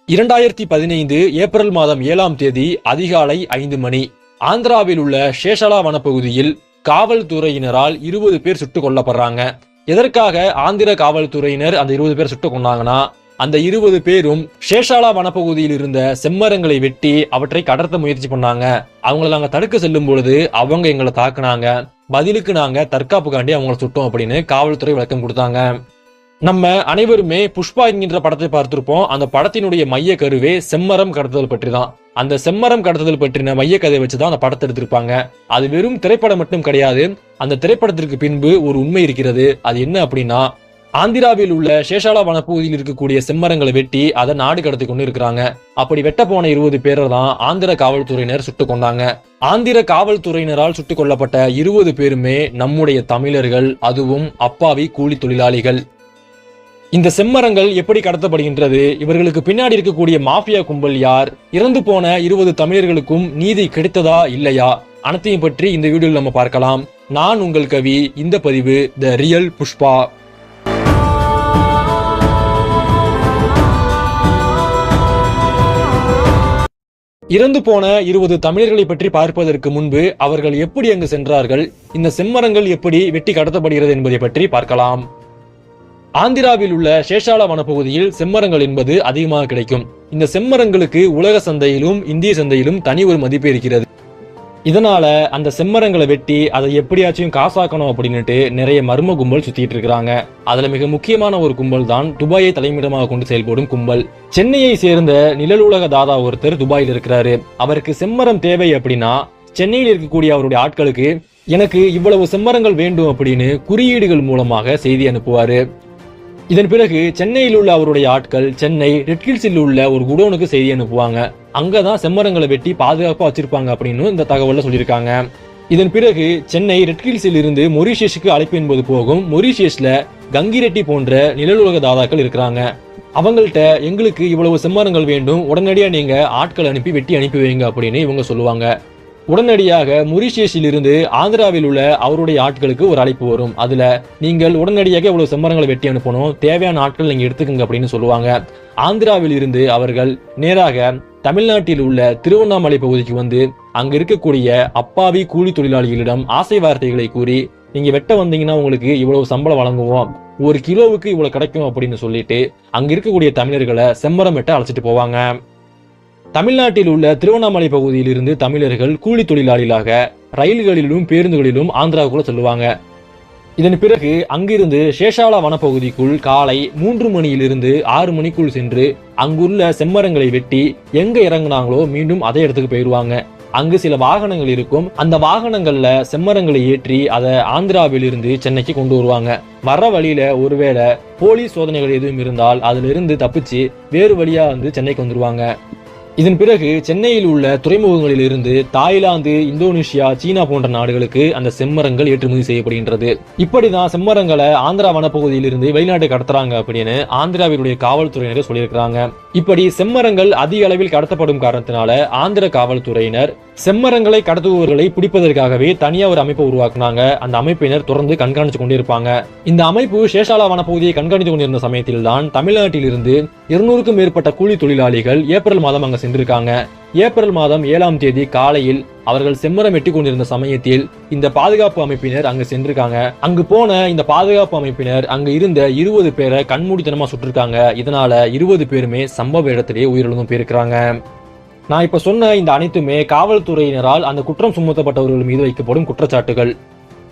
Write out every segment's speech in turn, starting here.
2015 April மாதம் 7ஆம் தேதி அதிகாலை 5 மணி ஆந்திராவில் உள்ள சேஷலா வனப்பகுதியில் காவல்துறையினரால் 20 பேர் சுட்டுக் கொல்லப்படுறாங்க. எதற்காக ஆந்திர காவல்துறையினர் அந்த 20 பேர் சுட்டுக் கொண்டாங்கன்னா, அந்த 20 பேரும் சேஷாலா வனப்பகுதியில் இருந்த செம்மரங்களை வெட்டி அவற்றை கடத்த முயற்சி பண்ணாங்க. அவங்களை நாங்க தடுக்க செல்லும் பொழுது அவங்க எங்களை தாக்குனாங்க. பதிலுக்கு நாங்க தற்காப்புக்காண்டி அவங்களை சுட்டோம் அப்படின்னு காவல்துறை விளக்கம் கொடுத்தாங்க. நம்ம அனைவருமே புஷ்பா என்கின்ற படத்தை பார்த்திருப்போம். அந்த படத்தினுடைய மைய கருவே செம்மரம் கடத்துதல் பற்றி தான். அந்த செம்மரம் கடத்துதல் பற்றின மைய கதையை வச்சுதான் அந்த படத்தை எடுத்திருப்பாங்க. அது வெறும் திரைப்படம் மட்டும் கிடையாது. அந்த திரைப்படத்திற்கு பின்பு ஒரு உண்மை இருக்கிறது. அது என்ன அப்படின்னா, ஆந்திராவில் உள்ள சேஷாலா வனப்பகுதியில் இருக்கக்கூடிய செம்மரங்களை வெட்டி அதை நாடு கடத்தி கொண்டு இருக்கிறாங்க. அப்படி வெட்ட போன 20 பேரை தான் ஆந்திர காவல்துறையினர் சுட்டுக் கொண்டாங்க. ஆந்திர காவல்துறையினரால் சுட்டுக் கொல்லப்பட்ட 20 பேருமே நம்முடைய தமிழர்கள், அதுவும் அப்பாவி கூலி தொழிலாளிகள். இந்த செம்மரங்கள் எப்படி கடத்தப்படுகின்றது, இவர்களுக்கு பின்னாடி இருக்கக்கூடிய மாஃபியா கும்பல் யார், இறந்து போன 20 தமிழர்களுக்கும் நீதி கிடைத்ததா இல்லையா, அனைத்தையும் பற்றி இந்த வீடியோவில் நம்ம பார்க்கலாம். நான் உங்கள் கவி. இந்த பதிவு த ரியல் புஷ்பா. இறந்து போன 20 தமிழர்களை பற்றி பார்ப்பதற்கு முன்பு அவர்கள் எப்படி அங்கு சென்றார்கள், இந்த செம்மரங்கள் எப்படி வெட்டி கடத்தப்படுகிறது என்பதை பற்றி பார்க்கலாம். ஆந்திராவில் உள்ள சேஷாலா வனப்பகுதியில் செம்மரங்கள் என்பது அதிகமாக கிடைக்கும். இந்த செம்மரங்களுக்கு உலக சந்தையிலும் இந்திய சந்தையிலும் தனி ஒரு மதிப்பு இருக்கிறது. இதனால அந்த செம்மரங்களை வெட்டி அதை எப்படியாச்சும் காசாக்கணும் அப்படின்னுட்டு நிறைய மர்ம கும்பல் சுத்திட்டு இருக்கிறாங்க. அதுல மிக முக்கியமான ஒரு கும்பல் தான் துபாயை தலைமையிடமாக கொண்டு செயல்படும் கும்பல். சென்னையை சேர்ந்த நிழலுலக தாதா ஒருத்தர் துபாயில் இருக்கிறாரு. அவருக்கு செம்மரம் தேவை அப்படின்னா சென்னையில் இருக்கக்கூடிய அவருடைய ஆட்களுக்கு எனக்கு இவ்வளவு செம்மரங்கள் வேண்டும் அப்படின்னு குறியீடுகள் மூலமாக செய்தி அனுப்புவாரு. இதன் பிறகு சென்னையில் உள்ள அவருடைய ஆட்கள் சென்னை ரெட்கில்ஸில் உள்ள ஒரு குடோனுக்கு செய்தி அனுப்புவாங்க. அங்கதான் செம்மரங்களை வெட்டி பாதுகாப்பா வச்சிருப்பாங்க அப்படின்னு இந்த தகவல்ல சொல்லியிருக்காங்க. இதன் பிறகு சென்னை ரெட்கில்ஸில் இருந்து மொரிஷியஸுக்கு அழைப்பு என்பது போகும். மொரிஷியஸ்ல கங்கிரெட்டி போன்ற நிழலுலக தாதாக்கள் இருக்கிறாங்க. அவங்கள்ட்ட எங்களுக்கு இவ்வளவு செம்மரங்கள் வேண்டும், உடனடியா நீங்க ஆட்கள் அனுப்பி வெட்டி அனுப்பி வைங்க அப்படின்னு இவங்க சொல்லுவாங்க. உடனடியாக மொரிஷியஸில் இருந்து ஆந்திராவில் உள்ள அவருடைய ஆட்களுக்கு ஒரு அழைப்பு வரும். அதுல நீங்கள் உடனடியாக இவ்வளவு செம்மரங்களை வெட்டி அனுப்பணும், தேவையான ஆட்கள் நீங்க எடுத்துக்கங்க அப்படின்னு சொல்லுவாங்க. ஆந்திராவில் இருந்து அவர்கள் நேராக தமிழ்நாட்டில் உள்ள திருவண்ணாமலை பகுதிக்கு வந்து அங்க இருக்கக்கூடிய அப்பாவி கூலி தொழிலாளிகளிடம் ஆசை வார்த்தைகளை கூறி, நீங்க வெட்ட வந்தீங்கன்னா உங்களுக்கு இவ்வளவு சம்பளம் வழங்குவோம், 1 கிலோவுக்கு இவ்வளவு கிடைக்கும் அப்படின்னு சொல்லிட்டு அங்க இருக்கக்கூடிய தமிழர்களை செம்மரம் வெட்ட அழைச்சிட்டு போவாங்க. தமிழ்நாட்டில் உள்ள திருவண்ணாமலை பகுதியில் இருந்து தமிழர்கள் கூலி தொழிலாளிகளாக ரயில்களிலும் பேருந்துகளிலும் ஆந்திராவுக்குள்ள செல்லுவாங்க. இதன் பிறகு அங்கிருந்து சேஷாலா வனப்பகுதிக்குள் காலை 3 மணியிலிருந்து 6 மணிக்குள் சென்று அங்குள்ள செம்மரங்களை வெட்டி எங்க இறங்குனாங்களோ மீண்டும் அதே இடத்துக்கு போயிடுவாங்க. அங்கு சில வாகனங்கள் இருக்கும். அந்த வாகனங்கள்ல செம்மரங்களை ஏற்றி அதை ஆந்திராவில் இருந்து சென்னைக்கு கொண்டு வருவாங்க. வர வழியில ஒருவேளை போலீஸ் சோதனைகள் எதுவும் இருந்தால் அதுல இருந்து தப்பிச்சு வேறு வழியா வந்து சென்னைக்கு வந்துருவாங்க. இதன் பிறகு சென்னையில் உள்ள துறைமுகங்களில் இருந்து தாய்லாந்து, இந்தோனேஷியா, சீனா போன்ற நாடுகளுக்கு அந்த செம்மரங்கள் ஏற்றுமதி செய்யப்படுகின்றது. இப்படிதான் செம்மரங்களை ஆந்திரா வனப்பகுதியில் இருந்து வெளிநாட்டு கடத்துறாங்க அப்படின்னு ஆந்திராவினுடைய காவல்துறையினர் சொல்லியிருக்கிறாங்க. இப்படி செம்மரங்கள் அதிக அளவில் கடத்தப்படும் காரணத்தினால ஆந்திர காவல்துறையினர் செம்மரங்களை கடத்துபவர்களை பிடிப்பதற்காகவே தனியா ஒரு அமைப்பை உருவாக்குனாங்க. அந்த அமைப்பினர் தொடர்ந்து கண்காணிச்சு கொண்டிருப்பாங்க. இந்த அமைப்பு சேஷாலா வனப்பகுதியை கண்காணித்து கொண்டிருந்த சமயத்தில் தான் தமிழ்நாட்டில் இருந்து 200க்கும் மேற்பட்ட கூலி தொழிலாளிகள் ஏப்ரல் மாதம் அங்க சென்றிருக்காங்க. ஏப்ரல் மாதம் 7ஆம் தேதி காலையில் அவர்கள் செம்மரம் வெட்டி கொண்டிருந்த சமயத்தில் இந்த பாதுகாப்பு அமைப்பினர் அங்கு சென்றிருக்காங்க. அங்கு போன இந்த பாதுகாப்பு அமைப்பினர் அங்கு இருந்த 20 பேரை கண்மூடித்தனமா சுட்டிருக்காங்க. இதனால 20 பேருமே சம்பவ இடத்திலேயே உயிரிழந்தும் போயிருக்கிறாங்க. நான் இப்ப சொன்ன இந்த அனைத்துமே காவல்துறையினரால் அந்த குற்றம் சுமத்தப்பட்டவர்கள் மீது வைக்கப்படும் குற்றச்சாட்டுகள்.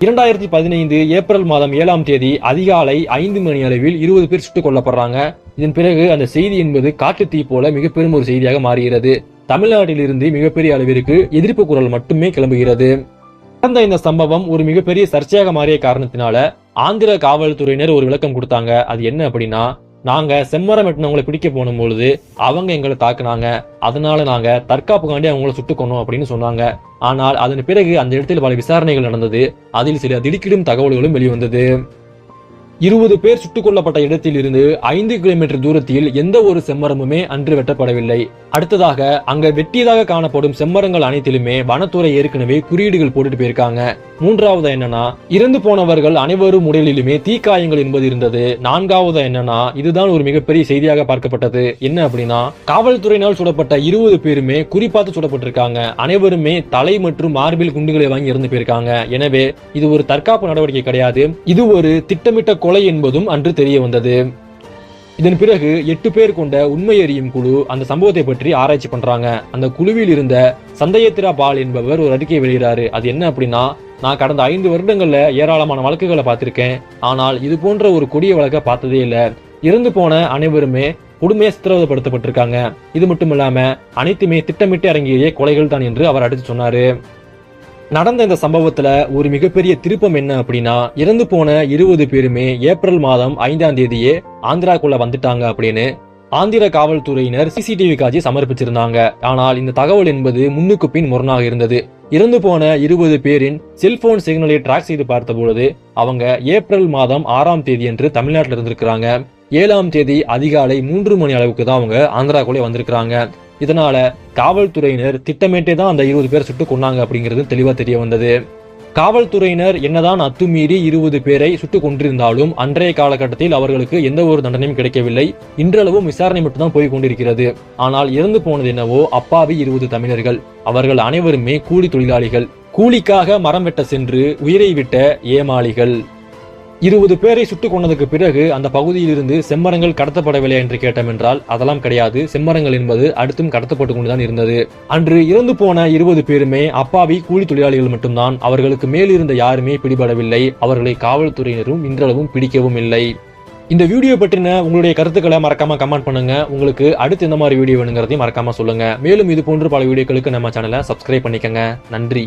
2015 ஏப்ரல் மாதம் 7ஆம் தேதி அதிகாலை 5 மணி அளவில் 20 பேர் சுட்டுக் கொல்லப்படுறாங்க. இதன் பிறகு அந்த செய்தி என்பது காட்டு தீ போல மிக பெரும் ஒரு செய்தியாக மாறுகிறது. தமிழ்நாட்டில் இருந்து மிகப்பெரிய அளவிற்கு எதிர்ப்பு குரல் மட்டுமே கிளம்புகிறது. நடந்த இந்த சம்பவம் ஒரு மிகப்பெரிய சர்ச்சையாக மாறிய காரணத்தினால ஆந்திர காவல்துறையினர் ஒரு விளக்கம் கொடுத்தாங்க. அது என்ன அப்படின்னா, நாங்க செம்மரம் வெட்டினவங்களை பிடிக்க போனும் பொழுது அவங்க எங்களை தாக்குனாங்க, அதனால நாங்க தற்காப்புக்காண்டி அவங்கள சுட்டுக்கணும் அப்படின்னு சொன்னாங்க. ஆனால் அதன் பிறகு அந்த இடத்தில் பல விசாரணைகள் நடந்தது. அதில் சில திடுக்கிடும் தகவல்களும் வெளிவந்தது. 20 பேர் சுட்டுக் கொல்லப்பட்ட இடத்தில் இருந்து 5 கிலோமீட்டர் தூரத்தில் எந்த ஒரு செம்மரமுமே அன்று வெட்டப்படவில்லை. அடுத்ததாக அங்க வெட்டியதாக காணப்படும் செம்மரங்கள் அனைத்திலுமே வனத்துறை ஏற்கனவே குறியீடுகள் போட்டுட்டு போயிருக்காங்க. மூன்றாவது என்னன்னா, இறந்து போனவர்கள் அனைவரும் உடலிலுமே தீக்காயங்கள் என்பது இருந்தது. நான்காவது என்னன்னா, இதுதான் ஒரு மிகப்பெரிய செய்தியாக பார்க்கப்பட்டது. என்ன அப்படின்னா, காவல்துறையினால் சுடப்பட்ட 20 பேருமே குறிப்பாத்து சுடப்பட்டிருக்காங்க. அனைவருமே தலை மற்றும் மார்பில் குண்டுகளை வாங்கி இறந்து போயிருக்காங்க. எனவே இது ஒரு தற்காப்பு நடவடிக்கை கிடையாது, இது ஒரு திட்டமிட்ட கொலை என்பதும் அன்று தெரிய வந்தது. இதன் பிறகு 8 பேர் கொண்ட உண்மை அறியும் குழு அந்த சம்பவத்தை பற்றி ஆராய்ச்சி பண்றாங்க. அந்த குழுவில் இருந்த சந்தயத்திரா பால் என்பவர் ஒரு அறிக்கை வெளியிடாரு. அது என்ன அப்படின்னா, நான் கடந்த 5 வருடங்கள்ல ஏராளமான வழக்குகளை பார்த்திருக்கேன், ஆனால் இது போன்ற ஒரு கொடிய வழக்கை பார்த்ததே இல்ல. இறந்து போன அனைவருமே கொடுமையா சித்திரவதைப்படுத்தப்பட்டிருக்காங்க. இது மட்டும் இல்லாம அனைத்துமே திட்டமிட்டு இறங்கிய கொலைகள் தான் என்று அவர் அடுத்து சொன்னாரு. நடந்த இந்த சம்பவத்துல ஒரு மிகப்பெரிய திருப்பம் என்ன அப்படின்னா, இறந்து போன 20 பேருமே ஏப்ரல் மாதம் 5ஆம் தேதியே ஆந்திராக்குள்ள வந்துட்டாங்க அப்படின்னு ஆந்திர காவல்துறையினர் சிசிடிவி காட்சி சமர்ப்பிச்சிருந்தாங்க. ஆனால் இந்த தகவல் என்பது முன்னுக்கு பின் முரணாக இருந்தது. இறந்து போன 20 பேரின் செல்போன் சிக்னலை டிராக் செய்து பார்த்த பொழுது அவங்க ஏப்ரல் மாதம் 6ஆம் தேதி என்று தமிழ்நாட்டில் இருந்திருக்கிறாங்க. 7ஆம் தேதி அதிகாலை 3 மணி அளவுக்கு தான் அவங்க ஆந்திராக்குள்ளே வந்திருக்கிறாங்க. இதனால காவல்துறையினர் திட்டமிட்டே தான் அந்த 20 பேர் சுட்டு கொன்னாங்க அப்படிங்கிறது தெளிவா தெரிய வந்தது. காவல்துறையினர் என்னதான் அத்துமீறி 20 பேரை சுட்டுக் கொண்டிருந்தாலும் அன்றைய காலகட்டத்தில் அவர்களுக்கு எந்த ஒரு தண்டனையும் கிடைக்கவில்லை. இன்றளவும் விசாரணை மட்டும்தான் போய் கொண்டிருக்கிறது. ஆனால் இறந்து போனது என்னவோ அப்பாவி 20 தமிழர்கள். அவர்கள் அனைவருமே கூலி தொழிலாளிகள், கூலிக்காக மரம் வெட்ட சென்று உயிரை விட்ட ஏமாளிகள். 20 பேரை சுட்டுக் கொண்டதுக்கு பிறகு அந்த பகுதியில் இருந்து செம்மரங்கள் கடத்தப்படவில்லை என்று கேட்டோம் என்றால் அதெல்லாம் கிடையாது. செம்மரங்கள் என்பது அடுத்தும் கடத்தப்பட்டு கொண்டுதான் இருந்தது. அன்று இறந்து போன 20 பேருமே அப்பாவி கூலி தொழிலாளிகள் மட்டும்தான். அவர்களுக்கு மேலிருந்த யாருமே பிடிபடவில்லை. அவர்களை காவல்துறையினரும் இன்றளவும் பிடிக்கவும் இல்லை. இந்த வீடியோ பற்றின உங்களுடைய கருத்துக்களை மறக்காம கமெண்ட் பண்ணுங்க. உங்களுக்கு அடுத்து இந்த மாதிரி வீடியோ வேணுங்கிறதையும் மறக்காம சொல்லுங்க. மேலும் இது போன்று பல வீடியோக்களுக்கு நம்ம சேனலை சப்ஸ்கிரைப் பண்ணிக்கங்க. நன்றி.